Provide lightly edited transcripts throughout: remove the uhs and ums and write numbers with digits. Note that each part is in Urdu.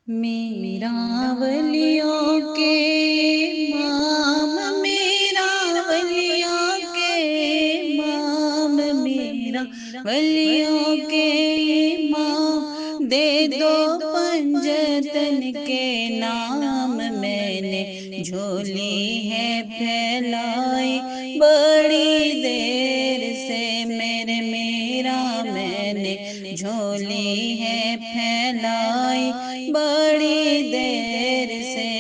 میرا ولیوں کے امام، میرا ولیوں کے امام، میرا ولیوں کے امام، دے دو پنجتن کے نام، میں نے جھولی ہے پھیلائی بڑی دیر سے، میرا میں نے جھولی ہے پھیلائی بڑی دیر سے۔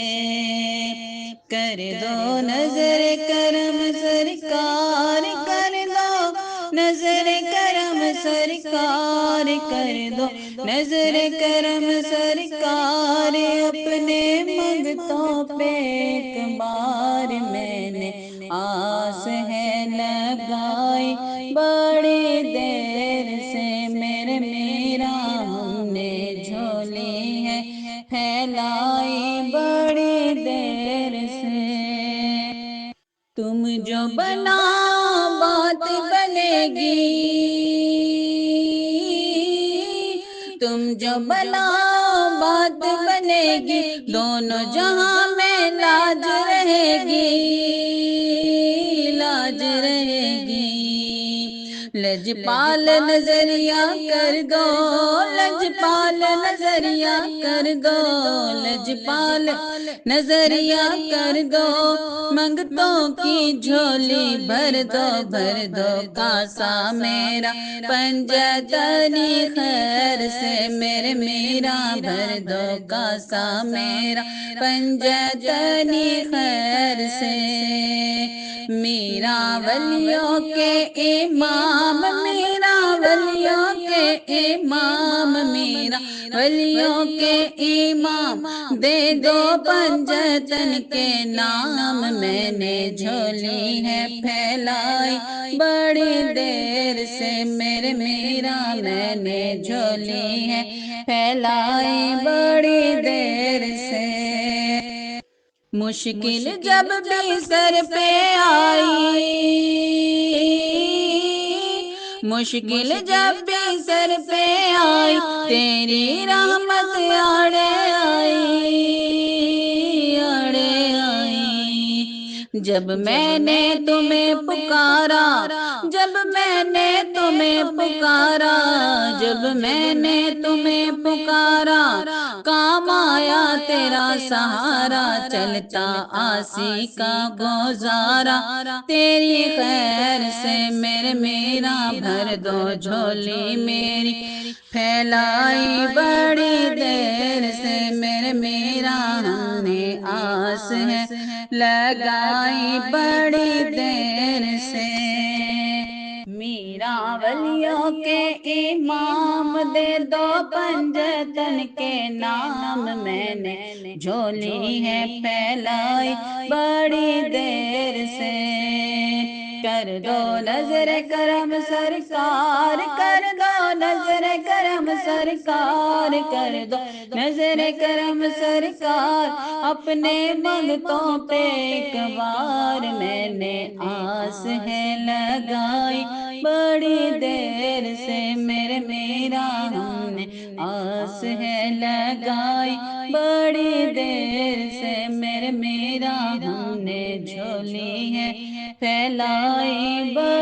کر دو نظر کرم سرکار، کر دو نظر کرم سرکار، کر دو نظر کرم سرکار، اپنے منگتوں پہ ایک بار، میں نے آس ہے لگائی بڑی دیر سے، میرا ہم نے جھولی ہے پھیلائی بڑی دیر سے۔ تم جو بناؤ بات بنے گی، تم جو بناؤ بات بنے گی، دونوں جہاں میں لاج رہے گی، لاج رہے گی۔ لجپال نظریہ کر دو، لجپال نظریہ کر دو، لجپال نظریہ کر دو، منگتوں کی جھولی بھر دو، بھر دو کاسا میرا پنجتنی خیر سے، میرا بھر دو کاسا میرا پنجتنی خیر سے۔ میرا ولیوں کے امام، میرا ولیوں کے امام، میرا ولیوں کے امام، دے دو پنجتن کے نام، میں نے جھولی ہے پھیلائی بڑی دیر سے، میرا میں نے جھولی ہے پھیلائی بڑی دیر سے۔ مشکل جب بھی سر پہ آئی، مشکل جب بھی سر پہ آئی، تیری رحمت آڑے آئی، آڑے آئی۔ جب میں نے تمہیں پکارا، جب میں نے تمہیں پکارا، جب میں نے تمہیں پکارا، کام آیا تیرا سہارا، چلتا آسی کا گزارا، تیری خیر سے، میرا بھر دو جھولی میری پھیلائی بڑی دیر سے، میرا ہم نے آس ہے لگائی بڑی دیر سے۔ میرا ولیوں کے امام، دے دو پنجتن کے نام، میں نے جھولی ہے پھیلائی بڑی دیر سے۔ کر دو نظر کرم سرکار، کر دو نظر کرم سرکار، کر دو نظر کرم سرکار، اپنے منگتوں پہ ایک بار، میں نے آس ہے لگائی بڑی دیر سے، میرا ہم نے آس ہے لگائی بڑی دیر سے، میرا ہم نے جھولی ہے پھیلائی بڑی